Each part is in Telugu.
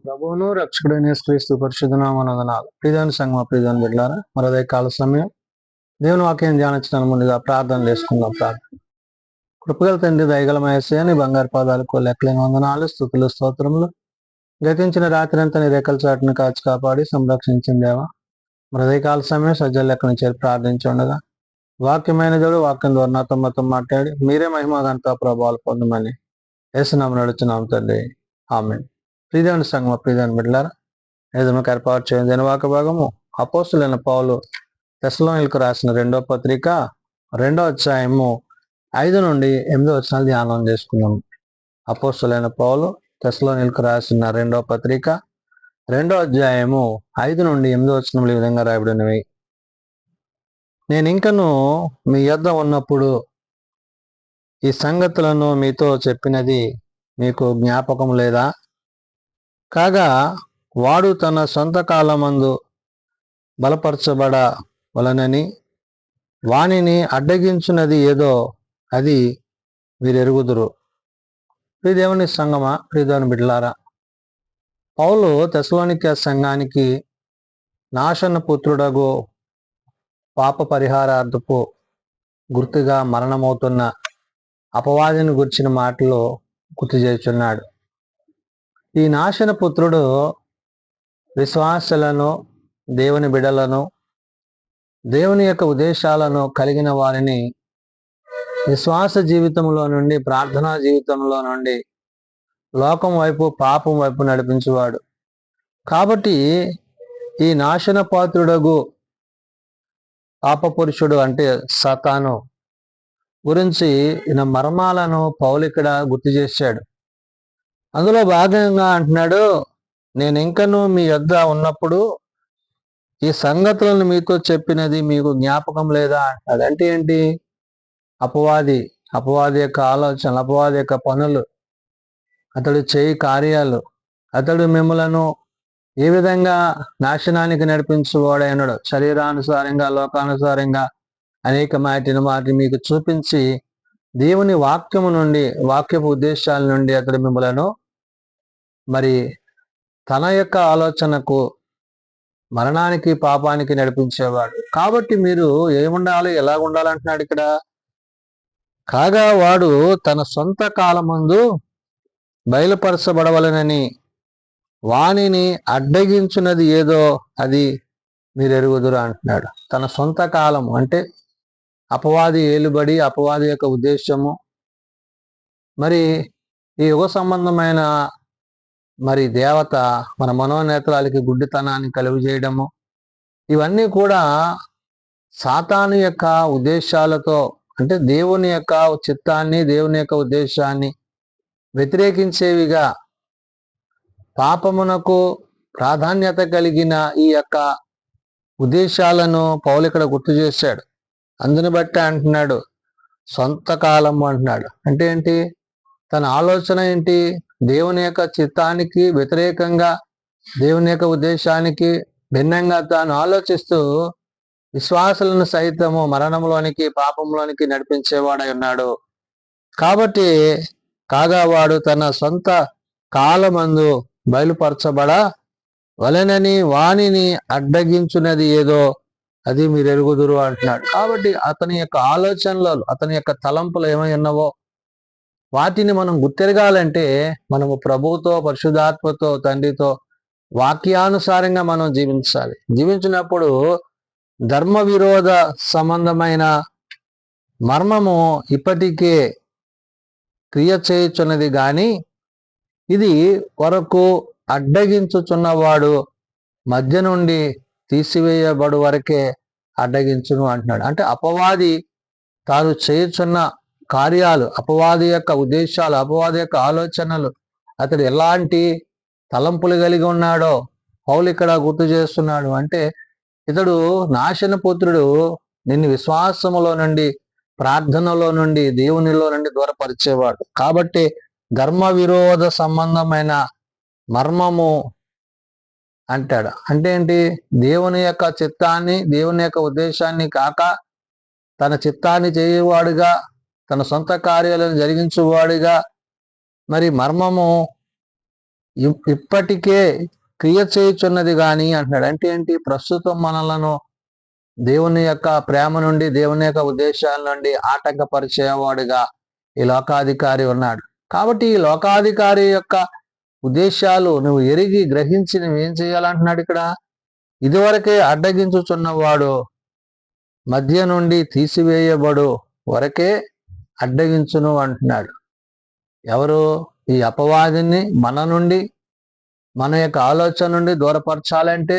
ప్రభువును రక్షకుడైన యేసుక్రీస్తు పరిశుద్ధ నామమున వందనాలు. ప్రియమైన సంగమా, ప్రియమైన బిడ్డలారా, మరొక కాల సమయం దేవుని వాక్యం ధ్యానించడానికి ముందుగా ప్రార్థన చేసుకుందాం. కృపగల తండ్రి, దయగల యేసయ్య, నీ బంగారు పాదాలకు లెక్కలేని వందనాలు, స్తుతులు, స్తోత్రములు. గతించిన రాత్రి అంతా నీ రెక్కల చాటును కాచి కాపాడి సంరక్షించిందేవా, మరొక కాల సమయం సజ్జల లెక్కను చేరి ప్రార్థించుండగా వాక్యమైన దేవుడు వాక్యం ద్వారా నాతో మొత్తం మాట్లాడి మీరే మహిమగంతా ప్రభావాలు పొందమని యేసునామమున నడుచున్నాం తండ్రి, ఆమేన్. ప్రియమైన సంగమ, ప్రియమైన బిడ్డలారా, ఏదైనా ఏర్పాటు చేయండి వాక్య భాగము అపోస్తులైన పౌలు తెస్సలోనికీయులకు రాసిన 2వ పత్రిక 2వ అధ్యాయము 5 నుండి 8 వచనాలు ధ్యానం చేసుకుందాం. అపోస్తులైన పౌలు తెస్సలోనికీయులకు రాసిన 2వ పత్రిక 2వ అధ్యాయము 5 నుండి 8 వచనములు ఈ విధంగా రాయబడినవి. నేను ఇంకను మీ యొద్ద ఉన్నప్పుడు ఈ సంగతులను మీతో చెప్పినది మీకు జ్ఞాపకం లేదా? కాగా వాడు తన సొంత కాలమందు బలపరచబడవలనని వానిని అడ్డగించున్నది ఏదో అది వీరెరుగుదురు. ప్రియదేవుని సంగమా, ప్రియదేవుని బిడ్డలారా, పౌలు తెస్సలోనిక సంఘానికి నాశన పుత్రుడగు పాప పరిహారార్థపు గుర్తుగా మరణమవుతున్న అపవాదిని గుర్చిన మాటలు గుర్తు చేస్తున్నాడు. ఈ నాశన పుత్రుడు విశ్వాసులను, దేవుని బిడలను, దేవుని యొక్క ఉద్దేశాలను కలిగిన వారిని విశ్వాస జీవితంలో నుండి, ప్రార్థనా జీవితంలో నుండి లోకం వైపు, పాపం వైపు నడిపించేవాడు. కాబట్టి ఈ నాశన పాత్రుడగు పాప పురుషుడు అంటే సాతాను గురించి ఈయన మర్మాలను పౌలు ఇక్కడ గుర్తు చేశాడు. అందులో భాగంగా అంటున్నాడు, నేను ఇంకను మీ యొద్ద ఉన్నప్పుడు ఈ సంగతులను మీతో చెప్పినది మీకు జ్ఞాపకం లేదా అంటాడు. అంటే ఏంటి? అపవాది యొక్క ఆలోచనలు, అపవాది యొక్క పనులు, అతడు చేయి కార్యాలు, అతడు మిమ్మలను ఏ విధంగా నాశనానికి నడిపించువాడైనాడు, శరీరానుసారంగా, లోకానుసారంగా అనేక మాటిని మీకు చూపించి దేవుని వాక్యము నుండి, వాక్యపు ఉద్దేశాల నుండి అతడు మిమ్మలను మరి తన యొక్క ఆలోచనకు, మరణానికి, పాపానికి నడిపించేవాడు. కాబట్టి మీరు ఏముండాలి, ఎలా ఉండాలంటున్నాడు ఇక్కడ. కాగా వాడు తన సొంత కాలమందు బయలుపరచబడవలనని వానిని అడ్డగించున్నది ఏదో అది మీరు ఎరుగుదురు అంటున్నాడు. తన సొంత కాలం అంటే అపవాది ఏలుబడి, అపవాది యొక్క ఉద్దేశము, మరి ఈ యుగ సంబంధమైన మరి దేవత మన మనోనేత్రాలకి గుడ్డితనాన్ని కలుగు చేయడము, ఇవన్నీ కూడా సాతాను యొక్క ఉద్దేశాలతో, అంటే దేవుని యొక్క చిత్తాన్ని, దేవుని యొక్క ఉద్దేశాన్ని వ్యతిరేకించేవిగా, పాపమునకు ప్రాధాన్యత కలిగిన ఈ యొక్క ఉద్దేశాలను పౌలు ఇక్కడ గుర్తు చేశాడు. అందుని బట్టి అంటున్నాడు సొంత కాలము అంటున్నాడు. అంటే ఏంటి? తన ఆలోచన ఏంటి? దేవుని యొక్క చిత్తానికి వ్యతిరేకంగా, దేవుని యొక్క ఉద్దేశానికి భిన్నంగా తాను ఆలోచిస్తూ విశ్వాసులను సైతము మరణంలోనికి, పాపంలోనికి నడిపించేవాడై ఉన్నాడు. కాబట్టి కాగా వాడు తన సొంత కాలమందు బయలుపరచబడ వలెనని వానిని అడ్డగించున్నది ఏదో అది మీరు ఎరుగుదురు అంటున్నాడు. కాబట్టి అతని యొక్క ఆలోచనలు, అతని యొక్క తలంపులు ఏమై ఉన్నావో వాటిని మనం గుర్తెరగాలంటే మనము ప్రభువుతో, పరిశుద్ధాత్మతో, తండ్రితో వాక్యానుసారంగా మనం జీవించాలి. జీవించినప్పుడు ధర్మ విరోధ సంబంధమైన మర్మము ఇప్పటికే క్రియ చేయుచున్నది కానీ ఇది వరకు అడ్డగించుచున్నవాడు మధ్య నుండి తీసివేయబడు వరకే అడ్డగించును అంటున్నాడు. అంటే అపవాది తాను చేయుచున్న కార్యాలు, అపవాది యొక్క ఉద్దేశాలు, అపవాది యొక్క ఆలోచనలు, అతడు ఎలాంటి తలంపులు కలిగి ఉన్నాడో పౌలు ఇక్కడ గుర్తు చేస్తున్నాడు. అంటే ఇతడు నాశనపుత్రుడు నిన్ను విశ్వాసములో నుండి, ప్రార్థనలో నుండి, దేవునిలో నుండి దూరపరిచేవాడు. కాబట్టి ధర్మ విరోధ సంబంధమైన మర్మము అంటాడు. అంటే ఏంటి? దేవుని యొక్క చిత్తాన్ని, దేవుని యొక్క ఉద్దేశాన్ని కాక తన చిత్తాన్ని చేయవాడుగా, తన సొంత కార్యాలను జరిగించేవాడుగా, మరి మర్మము ఇప్పటికే క్రియ చేయుచున్నది కానీ అంటున్నాడు. అంటే ఏంటి? ప్రస్తుతం మనలను దేవుని యొక్క ప్రేమ నుండి, దేవుని యొక్క ఉద్దేశాల నుండి ఆటంకపరిచేవాడుగా ఈ లోకాధికారి ఉన్నాడు. కాబట్టి ఈ లోకాధికారి యొక్క ఉద్దేశాలు నువ్వు ఎరిగి గ్రహించి నువ్వేం చేయాలంటున్నాడు ఇక్కడ? ఇదివరకే అడ్డగించుచున్నవాడు మధ్య నుండి తీసివేయబడు వరకే అడ్డగించును అంటున్నాడు. ఎవరు? ఈ అపవాదిని మన నుండి, మన యొక్క ఆలోచన నుండి దూరపరచాలంటే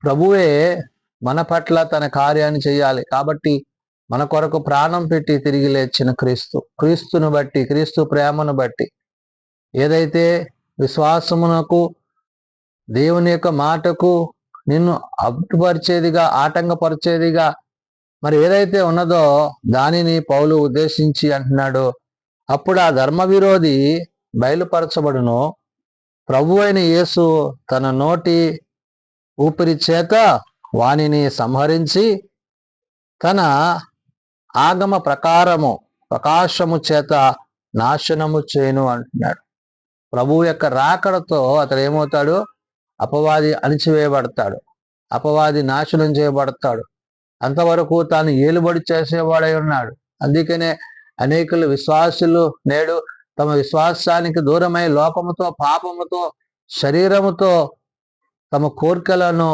ప్రభువే మన పట్ల తన కార్యాన్ని చేయాలి. కాబట్టి మన కొరకు ప్రాణం పెట్టి తిరిగి లేచిన క్రీస్తును బట్టి, క్రీస్తు ప్రేమను బట్టి, ఏదైతే విశ్వాసమునకు, దేవుని యొక్క మాటకు నిన్ను అడ్డుపరిచేదిగా, ఆటంకపరిచేదిగా మరి ఏదైతే ఉన్నదో దానిని పౌలు ఉద్దేశించి అంటున్నాడు. అప్పుడు ఆ ధర్మ విరోధి బయలుపరచబడును. ప్రభు అయిన యేసు తన నోటి ఊపిరి చేత వానిని సంహరించి తన ఆగమ ప్రకాశము చేత నాశనము చేయను అంటున్నాడు. ప్రభు యొక్క రాకడతో అతడు ఏమవుతాడు? అపవాది అణిచివేయబడతాడు, అపవాది నాశనం చేయబడతాడు. అంతవరకు తాను ఏలుబడి చేసేవాడై ఉన్నాడు. అందుకనే అనేకులు విశ్వాసులు నేడు తమ విశ్వాసానికి దూరమై లోకముతో, పాపముతో, శరీరముతో తమ కోరికలను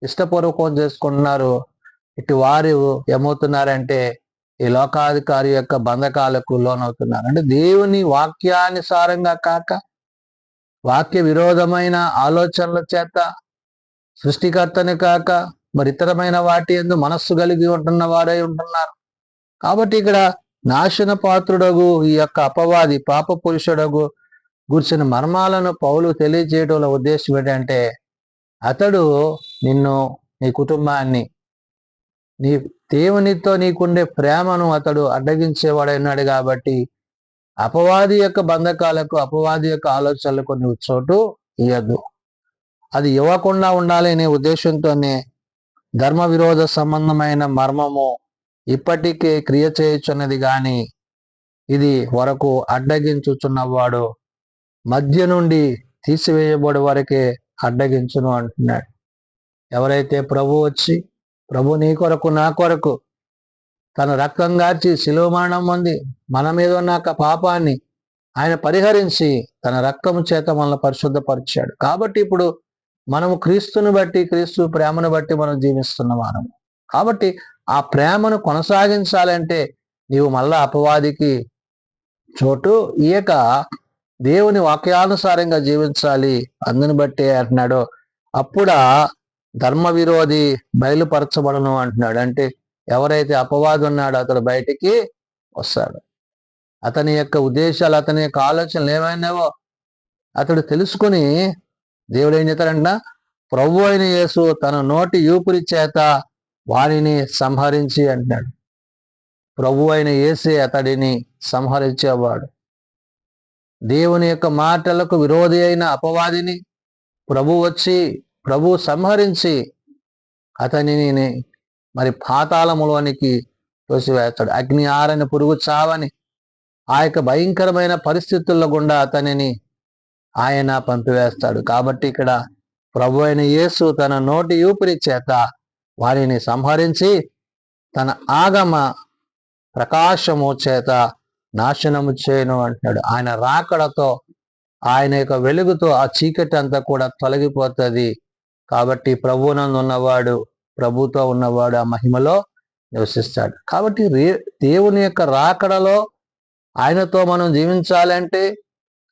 ఇష్టపూర్వకం చేసుకుంటున్నారు. ఇటు వారు ఏమవుతున్నారంటే ఈ లోకాధికారి యొక్క బంధకాలకు లోనవుతున్నారు. అంటే దేవుని వాక్యానుసారంగా కాక, వాక్య విరోధమైన ఆలోచనల చేత, సృష్టికర్తని కాక మరి ఇతరమైన వాటి యందు మనస్సు కలిగి ఉంటున్న వారై ఉంటున్నారు. కాబట్టి ఇక్కడ నాశన పాత్రుడగు ఈ యొక్క అపవాది, పాప పురుషుడగు గుర్చిన మర్మాలను పౌలు తెలియజేయడంలో ఉద్దేశం ఏంటంటే, అతడు నిన్ను, నీ కుటుంబాన్ని, నీ దేవునితో నీకుండే ప్రేమను అతడు అడ్డగించేవాడైనాడు. కాబట్టి అపవాది యొక్క బంధకాలకు, అపవాది యొక్క ఆలోచనలకు నువ్వు చోటు ఇవ్వద్దు. అది ఇవ్వకుండా ఉండాలి అనే ఉద్దేశంతోనే ధర్మ విరోధ సంబంధమైన మర్మము ఇప్పటికే క్రియ చేయుచున్నది కానీ ఇది వరకు అడ్డగించుచున్నవాడు మధ్య నుండి తీసివేయబడి వరకే అడ్డగించును అంటున్నాడు. ఎవరైతే ప్రభు వచ్చి, ప్రభు నీ కొరకు, నా కొరకు తన రక్తం గార్చి శిలువ మరణం పొంది మన మీద ఉన్న పాపాన్ని ఆయన పరిహరించి తన రక్తము చేత మనల్ని పరిశుద్ధపరిచాడు. కాబట్టి ఇప్పుడు మనము క్రీస్తుని బట్టి, క్రీస్తు ప్రేమను బట్టి మనం జీవిస్తున్న వారము. కాబట్టి ఆ ప్రేమను కొనసాగించాలంటే నీవు మళ్ళా అపవాదికి చోటు ఇయక దేవుని వాక్యానుసారంగా జీవించాలి. అందుని బట్టి అంటున్నాడు, అప్పుడా ధర్మ విరోధి బయలుపరచబడను అంటున్నాడు. అంటే ఎవరైతే అపవాది ఉన్నాడో అతడు బయటికి వస్తాడు. అతని యొక్క ఉద్దేశాలు, అతని యొక్క ఆలోచనలు ఏమైనావో అతడు తెలుసుకుని దేవుడు ఏం చేస్తాడంట? ప్రభు అయిన యేసు తన నోటి ఊపిరి చేత వారిని సంహరించి అంటున్నాడు. ప్రభు అయిన యేసే అతడిని సంహరించేవాడు. దేవుని యొక్క మాటలకు విరోధి అయిన అపవాదిని ప్రభు సంహరించి అతనిని మరి పాతాళములోనికి తోసివేస్తాడు. అగ్ని ఆరని, పురుగు చావని ఆ యొక్క భయంకరమైన పరిస్థితుల్లో గుండా అతనిని ఆయన పంపివేస్తాడు. కాబట్టి ఇక్కడ ప్రభు అయిన యేసు తన నోటి ఊపిరి చేత వారిని సంహరించి తన ఆగమ ప్రకాశము చేత నాశనము చేయను అంటున్నాడు. ఆయన రాకడతో, ఆయన యొక్క వెలుగుతో ఆ చీకటి అంతా కూడా తొలగిపోతుంది. కాబట్టి ప్రభువునందు ఉన్నవాడు, ప్రభుతో ఉన్నవాడు ఆ మహిమలో నివసిస్తాడు. కాబట్టి దేవుని యొక్క రాకడలో ఆయనతో మనం జీవించాలంటే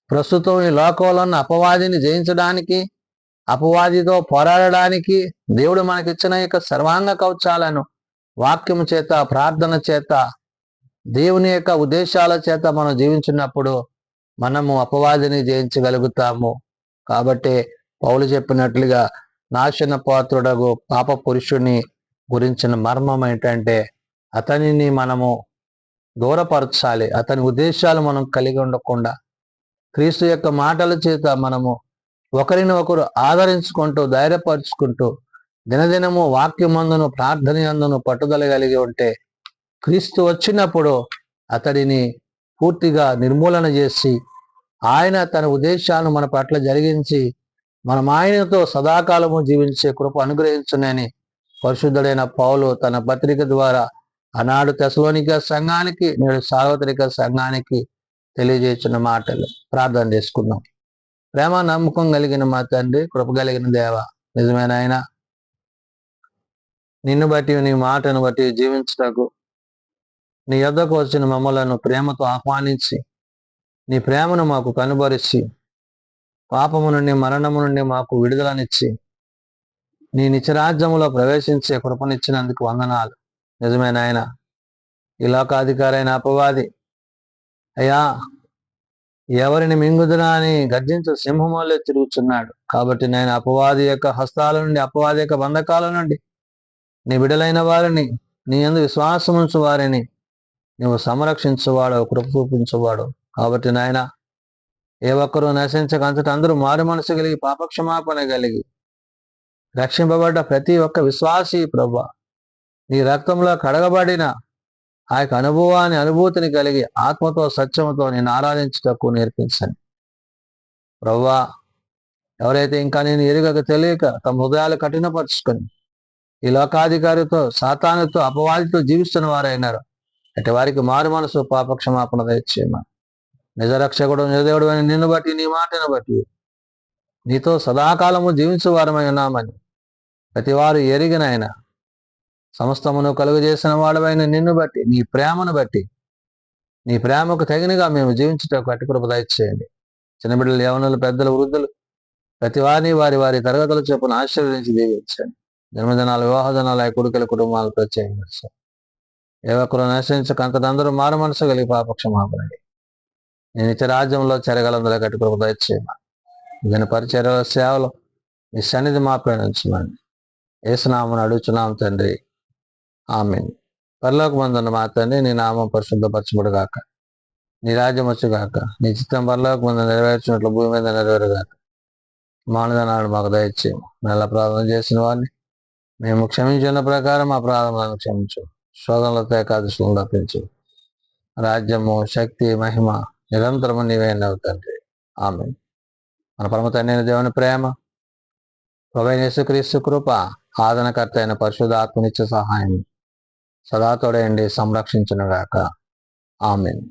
ప్రస్తుతం ఈ లోకంలో ఉన్న అపవాదిని జయించడానికి, అపవాదితో పోరాడడానికి దేవుడు మనకిచ్చిన యొక్క సర్వాంగ కవచాలను వాక్యము చేత, ప్రార్థన చేత, దేవుని యొక్క ఉద్దేశాల చేత మనం జీవించినప్పుడు మనము అపవాదిని జయించగలుగుతాము. కాబట్టి పౌలు చెప్పినట్లుగా నాశన పాత్రుడగు పాప పురుషుని గురించిన మర్మం ఏంటంటే అతనిని మనము దూరపరచాలి. అతని ఉద్దేశాలు మనం కలిగి ఉండకుండా క్రీస్తు యొక్క మాటల చేత మనము ఒకరిని ఒకరు ఆదరించుకుంటూ, ధైర్యపరుచుకుంటూ దినదినము వాక్యమందును, ప్రార్థనయందును పట్టుదల కలిగి ఉంటే క్రీస్తు వచ్చినప్పుడు అతడిని పూర్తిగా నిర్మూలన చేసి ఆయన తన ఉద్దేశాలను మన పట్ల జరిగించి మనం ఆయనతో సదాకాలము జీవించే కృప అనుగ్రహించునని పరిశుద్ధుడైన పౌలు తన పత్రిక ద్వారా ఆనాడు తెసలోనిక సంఘానికి, నేడు సార్వత్రిక సంఘానికి తెలియజేస్తున్న మాటలు ప్రార్థన చేసుకుందాం. ప్రేమ నమ్మకం కలిగిన మా తండ్రి, కృప కలిగిన దేవ, నిజమైన ఆయన నిన్ను బట్టి, నీ మాటను బట్టి జీవించటకు నీ యొద్దకు వచ్చిన మమ్మలను ప్రేమతో ఆహ్వానించి నీ ప్రేమను మాకు కనుబరిచి పాపము నుండి, మరణము నుండి మాకు విడుదలనిచ్చి నీ నిత్యరాజ్యములో ప్రవేశించే కృపనిచ్చినందుకు వందనాలు. నిజమైన ఆయన ఈ లోకాధికారైన అపవాది అయ్యా ఎవరిని మింగుదునా అని గర్జించు సింహములే తిరుగుతున్నాడు. కాబట్టి నేను అపవాది యొక్క హస్తాల నుండి, అపవాది యొక్క బంధకాల నుండి నీ బిడలైన వారిని, నీ యందు విశ్వాసముంచు వారిని నువ్వు సంరక్షించువాడు, కృప చూపించువాడు. కాబట్టి నాయన ఏ ఒక్కరూ నశించక అంతటా అందరూ మారు మనసు కలిగి పాపక్షమాపణ కలిగి రక్షింపబడ్డ ప్రతి ఒక్క విశ్వాసి ప్రభువా నీ రక్తంలో కడగబడిన ఆ యొక్క అనుభూతిని కలిగి ఆత్మతో సత్యముతో నేను ఆరాధించుటకు నేర్పించండి ప్రభువా. ఎవరైతే ఇంకా నేను ఎరుగక తెలియక తమ హృదయాలు కఠినపరుచుకొని ఈ లోకాధికారితో, సాతానుతో, అపవాదితో జీవిస్తున్న వారైనారు అటు వారికి మారు మనసు, పాపక్షమాపణ దయచేయమని నిజరక్షకుడు, నిజదేవుడు అని నిన్ను బట్టి, నీ మాటను బట్టి నీతో సదాకాలము జీవించు వారమై ఉన్నామని ప్రతి వారు ఎరిగిన ఆయన సమస్తమును కలుగజేసిన వాడవైన నిన్ను బట్టి, నీ ప్రేమను బట్టి, నీ ప్రేమకు తగినగా మేము జీవించుటకు అట్టి కృప దయచేయండి. చిన్నబిడ్డలు, యవనులు, పెద్దలు, వృద్ధులు ప్రతి వారిని వారి వారి తరగతుల చొప్పున ఆశీర్వదించి దీవించండి. జన్మదినాలు, వివాహ దినాలు, ఆ కొడుకుల కుటుంబాలు ప్రత్యేకించారు. ఏ ఒక్కరు నశించక అంతటందరూ మారు మనసు కలిగి పాపక్షమాపణండి. నేను నిత్య రాజ్యంలో చెరగలందరూ కట్టి కృప దయచేయమని దీని పరిచర్య సేవలో నీ సన్నిధి మా ప్రేమించమని యేసునామమున అడుగుచున్నాం తండ్రి, ఆమేన్. పరలోకమందున్న మా తండ్రి, నీ నామం పరిశుద్ధపరచబడుగాక, నీ రాజ్యం వచ్చుగాక, నీ చిత్తం పరలోకమందు నెరవేర్చినట్లు భూమి మీద నెరవేరుగాక. మానదనాడు మాకు దయచేయము. నెల ప్రార్థన చేసిన వారిని మేము క్షమించిన ప్రకారం ఆ ప్రార్థనలను క్షమించు. శోధనలతో ఏకాదశులను తప్పించు. రాజ్యము, శక్తి, మహిమ నిరంతరము నీవేనవు తండ్రి, ఆమేన్. మన పరమ తండ్రి దేవుని ప్రేమ, ప్రభువైన యేసుక్రీస్తు కృప, ఆదరణకర్త అయిన పరిశుద్ధ ఆత్మనిత్య సహాయం సదా తోడయండి సంరక్షించునుగాక, ఆమేన్.